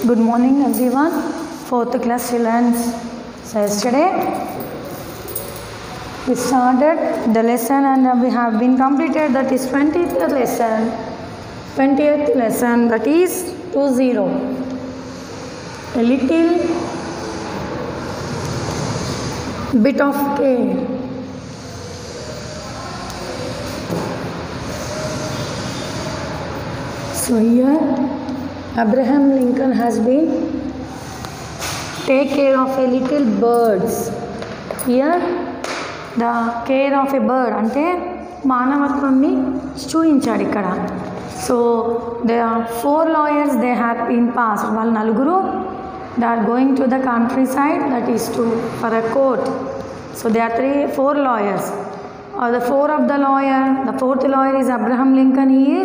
Good morning everyone, 4th class children. So yesterday we started the lesson and we have been completed, that is 20th lesson. 20th lesson, that is 20. A little bit of care. So here Abraham Lincoln has been take care of a little birds. Here the care of a bird అంటే మానవత్వాన్ని చూయించాడు ఇక్కడ. So there are 4 lawyers, they have been passed. వాళ్ళు నలుగురు they are going to the countryside, that is to for a court. So there are 4 lawyers. Or the 4 of the lawyer, the 4th lawyer is Abraham Lincoln. He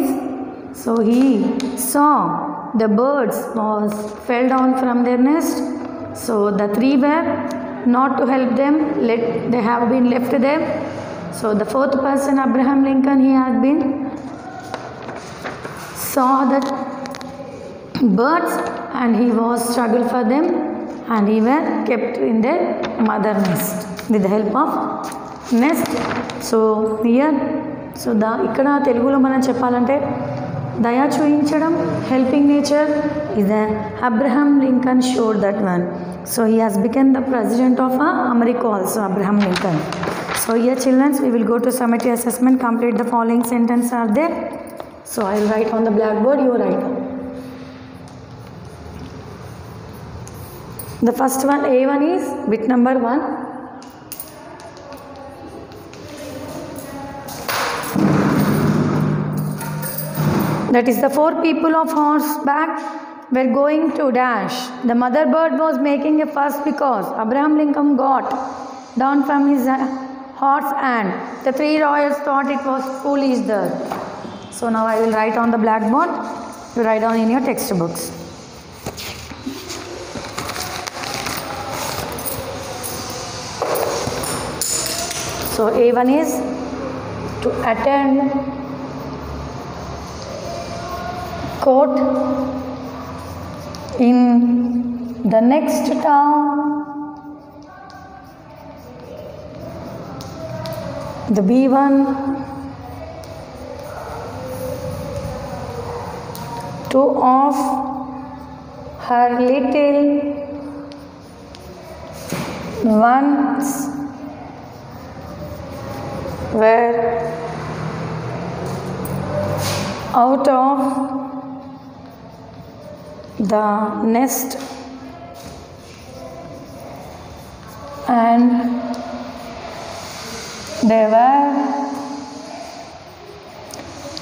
saw the birds was fell down from their nest. So the 3 were not to help them, they have been left there. So the 4th person, Abraham Lincoln, he had been saw that birds and he was struggled for them and he were kept in their mother nest with the help of nest. So here, so the ikkada telugulo మనం చెప్పాలంటే దయా చూయించడం, helping nature is the Abraham Lincoln showed that one. So he has become the president of America also, Abraham Lincoln. So here children, we will go to summative assessment. Complete the following sentence are there. So I will write on the blackboard, you write. The first one, A1 is bit number 1. That is the 4 people of horseback were going to dash. The mother bird was making a fuss because Abraham Lincoln got down from his horse and the 3 lawyers thought it was foolish there. So now I will write on the blackboard. You write down in your textbooks. So A1 is to attend court in the next town. The B1 to off her little ones were out of the nest and they were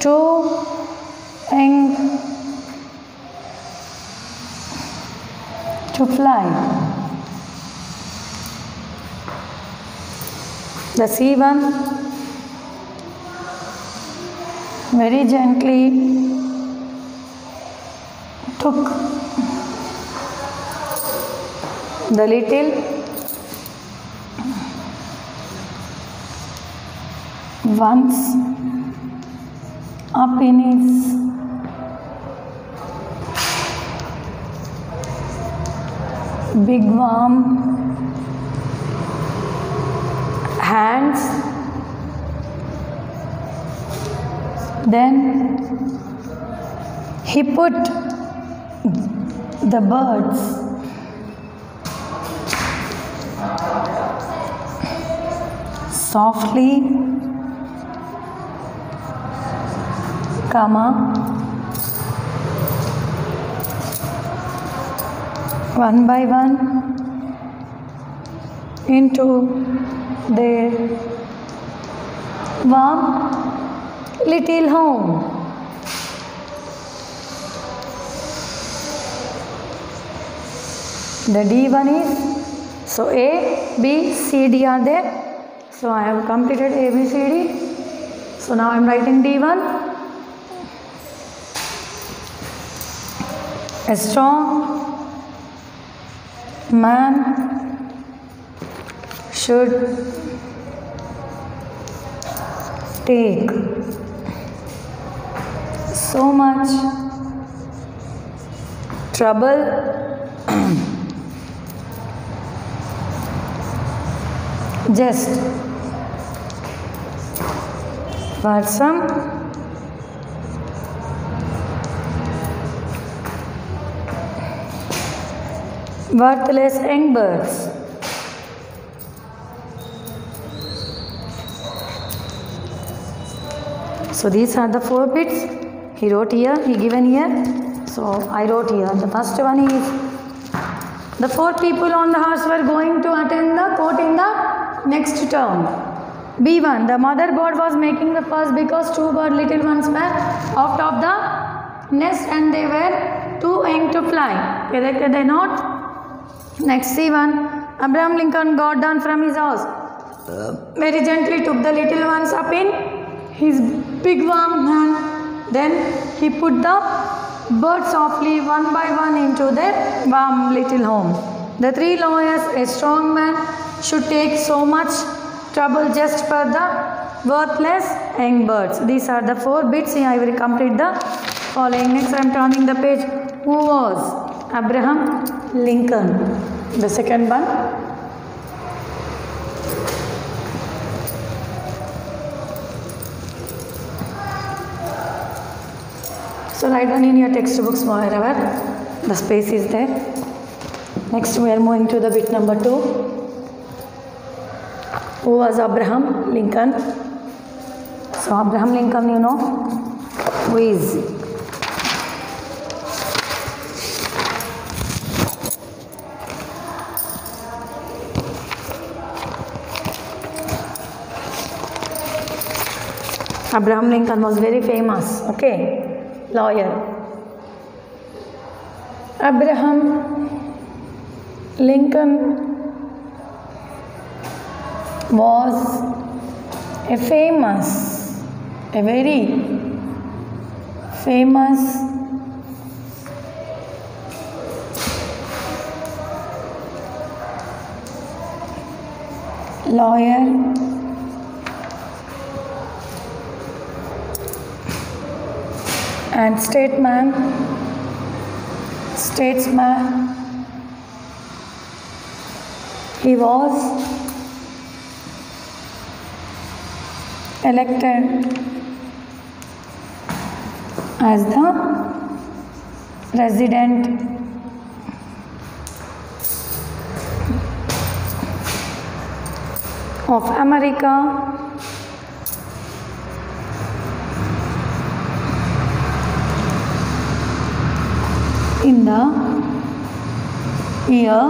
too young to fly. The C1 very gently took the little ones up in his big warm hands. Then he put the birds softly, one by one into their warm little home. The D1 is, so A, B, C, D are there. So I have completed A, B, C, D. So now I am writing D1. A strong man should take so much trouble just for some worthless young birds. So these are the 4 bits he wrote here, he given here. So I wrote here. The first one is the 4 people on the horse were going to attend the court in the next town. B1, the mother bird was making the fuss because 2 little ones were out of the nest and they were too young to fly. Correct, are they not? Next C1, Abraham Lincoln got down from his house, very gently took the little ones up in his big warm hand. Then he put the birds softly one by one into their warm little home. The 3 lawyers, a strong man, should take so much trouble just for the worthless young birds. These are the 4 bits. I will complete the following. Next I am turning the page. Who was Abraham Lincoln? The second one. So write down in your textbooks wherever the space is there. Next we are moving to the bit number 2. Who was Abraham Lincoln? So Abraham Lincoln, you know who is. Abraham Lincoln was very famous, okay, lawyer. Abraham Lincoln was a very famous lawyer and statesman. He was elected as the president of America in the year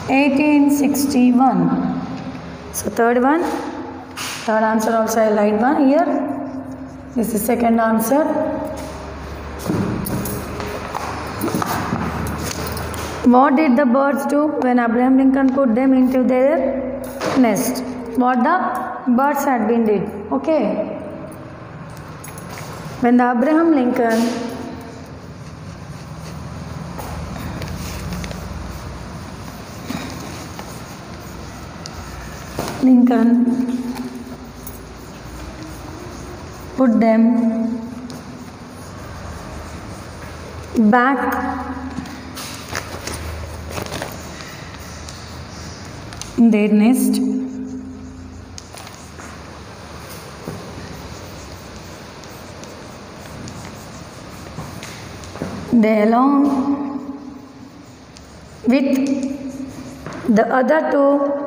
1861. So third answer also I write one here. This is second answer. What did the birds do when Abraham Lincoln put them into their nest? What the birds had been did. Okay. When the Abraham Lincoln put them back in their nest, they along with the other 2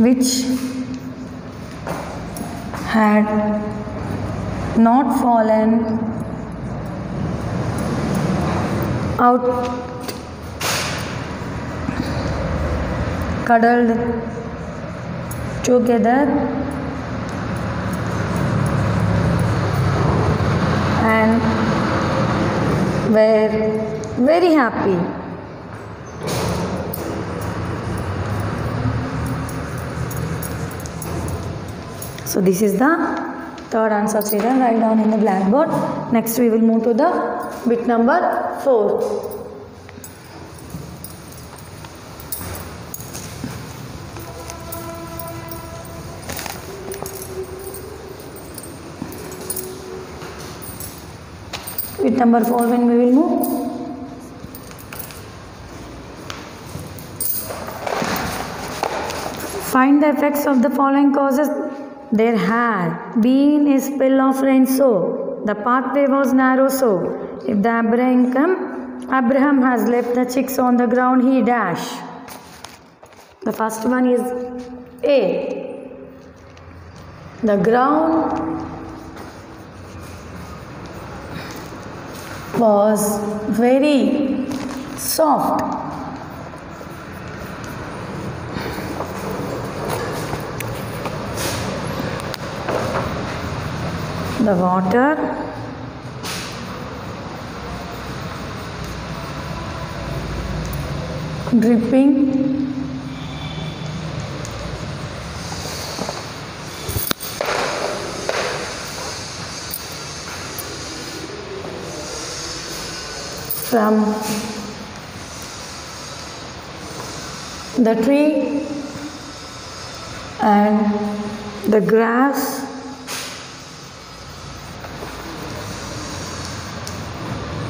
which had not fallen out, cuddled together and were very happy. So this is the third answer. Children, write down in the blackboard. Next we will move to the bit number 4. Bit number 4 when we will move. Find the effects of the following causes. There had been a spell of rain, so the pathway was narrow, so if the Abraham has left the chicks on the ground, he dash. The first one is A. The ground was very soft. The water dripping from the tree and the grass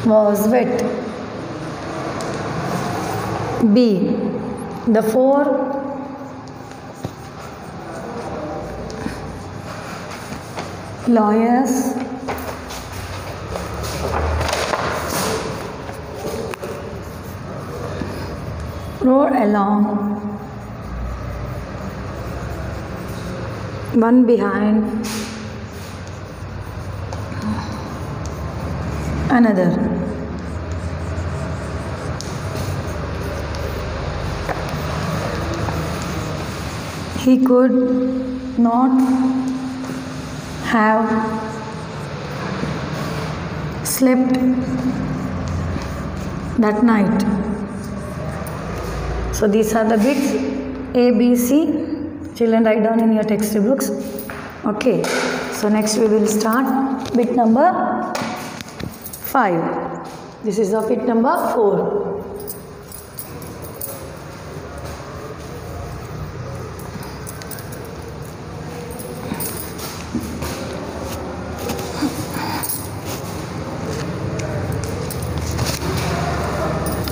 was wet. B. The 4 lawyers rode along, one behind another. He could not have slept that night. So these are the bits A, B, C. Children, write down in your textbooks. Okay. So next we will start bit number 5. This is the bit number 4.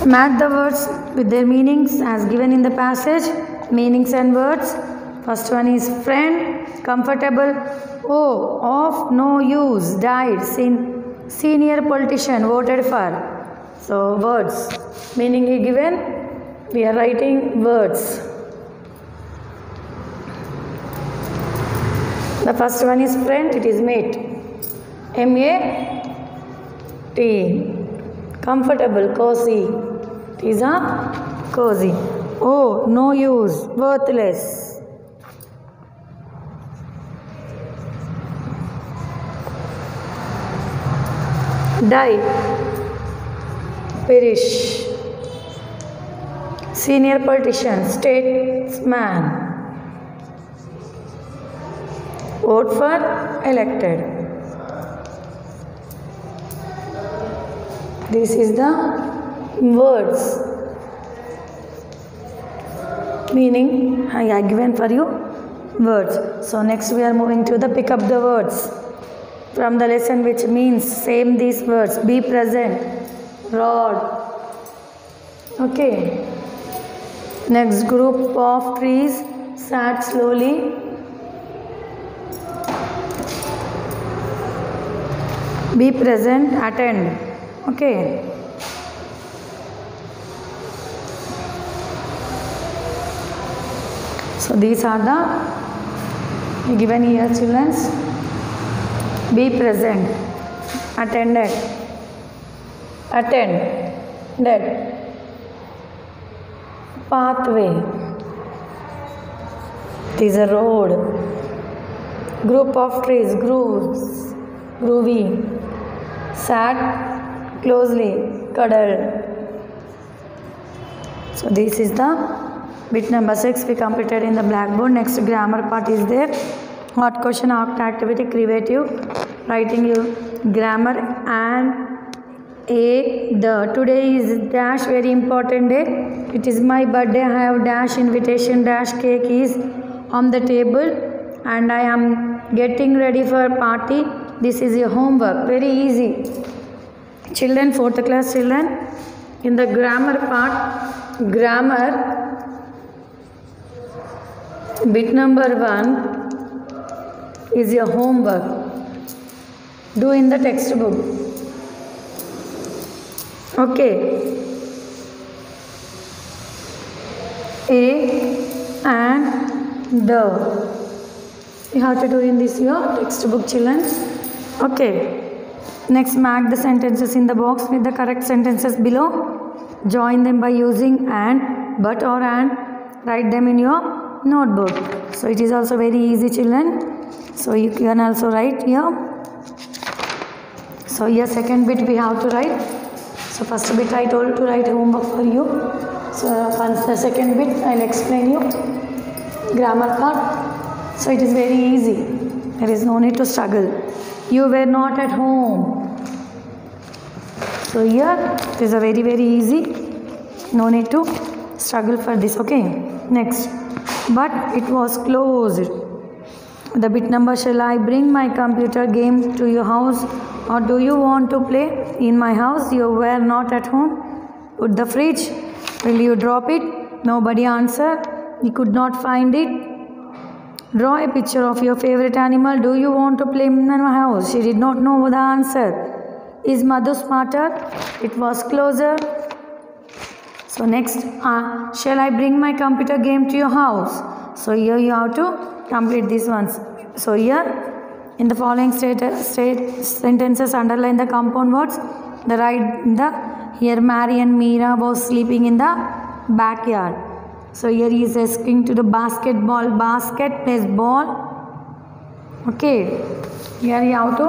Match the words with their meanings as given in the passage. Meanings and words. First one is friend, comfortable. Oh, of no use, died. Senior politician, voted for. So words. Meaning is given. We are writing words. The first one is friend. It is mate. M-A-T. Comfortable, cozy. It is a cozy. Oh, no use, worthless. Die, perish. Senior politician, statesman. Vote for, elected. This is the words. Meaning I have given for you words. So next we are moving to the pick up the words from the lesson, which means same these words. Be present, rod. Okay. Next, group of trees sat slowly. Be present, attend. Okay. So these are the given here, children. Be present, attended, attended, pathway. It is a road. Group of trees, grooves, groovy. Sat closely, cuddled. So this is the bit number 6 we completed in the blackboard. Next grammar part is there. Hot question, act activity, creative, writing you grammar and the today is dash very important day. It is my birthday. I have dash invitation dash cake is on the table and I am getting ready for party. This is your homework. Very easy. Children, 4th class children, in the grammar part, grammar, bit number 1 is your homework. Do in the textbook. Okay. A and the. You have to do in this your textbook, children. Okay. Next, mark the sentences in the box with the correct sentences below. Join them by using and, but or and. Write them in your notebook. So it is also very easy, children. So you can also write here. So here second bit we have to write. So first bit I told to write homework for you. So once the second bit I will explain you grammar part. So it is very easy. There is no need to struggle. You were not at home. So here it is a very easy. No need to struggle for this. Okay. Next. But it was closed. The bit number, shall I bring my computer game to your house or do you want to play in my house? You were not at home. Put the fridge. Will you drop it? Nobody answered. He could not find it. Draw a picture of your favorite animal. Do you want to play in my house? She did not know the answer. Is Madhu smarter? It was closer. So next, shall I bring my computer game to your house? So here you have to complete these ones. So here, in the following sentences, underline the compound words. The right, here Mary and Meera was sleeping in the backyard. So here he is asking to the basketball, basket plus ball. Okay. Here you have to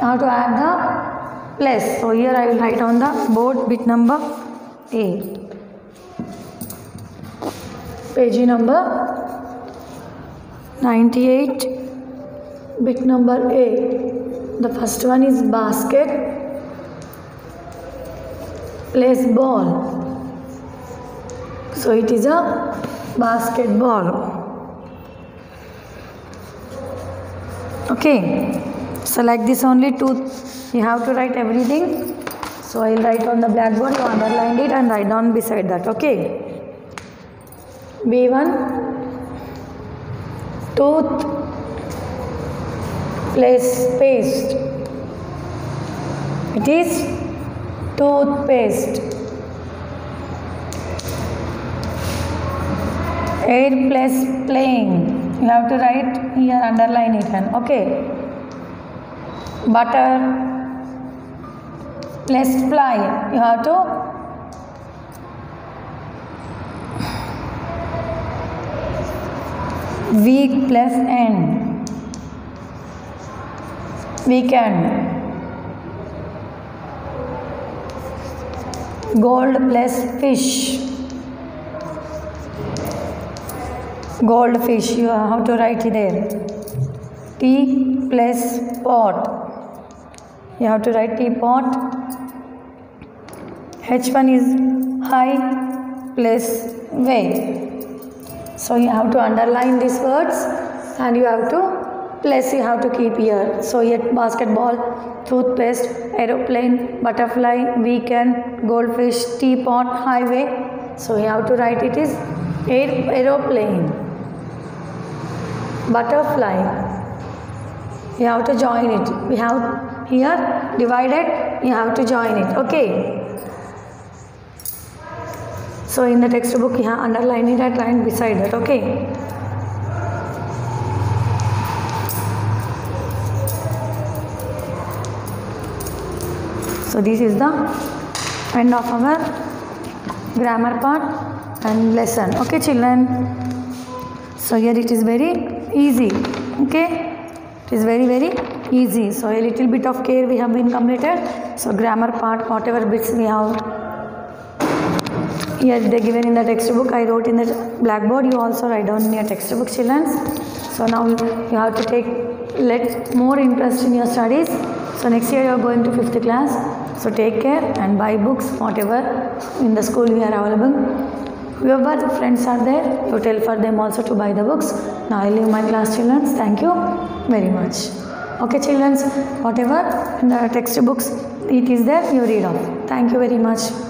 add the plus. So here I will write on the board bit number A. Page number 98. Bit number A. The first one is basket plus ball. So it is a basketball. Okay. So like this only two. You have to write everything. So I will write on the blackboard. You underline it and write down beside that. Okay. B1. Tooth plus paste. It is toothpaste. Air plus playing. You have to write here, underline it. And okay. Butter plus fly. You have to week plus end. Weekend. Gold plus fish. Goldfish. You have to write it there. Tea plus pot. You have to write teapot. H1 is high plus way. So you have to underline these words and you have to plus you have to keep here. So here basketball, toothpaste, aeroplane, butterfly, weekend, goldfish, teapot, highway. So you have to write it is aeroplane, butterfly. You have to join it. We have here divided. You have to join it. Okay. So in the textbook, you have underline it at line beside that. Okay. So this is the end of our grammar part and lesson. Okay, children. So here it is very easy. Okay. It is very easy. So a little bit of care we have been completed. So grammar part, whatever bits we have here they given in the textbook, I wrote in the blackboard. You also write down in your textbook, children. So now you have to let more interest in your studies. So next year you are going to 5th class. So take care and buy books, whatever in the school we are available. Whoever the friends are there, you tell for them also to buy the books. Now I leave my class, children. Thank you very much. Okay children, whatever in the textbooks it is there, you read off. Thank you very much.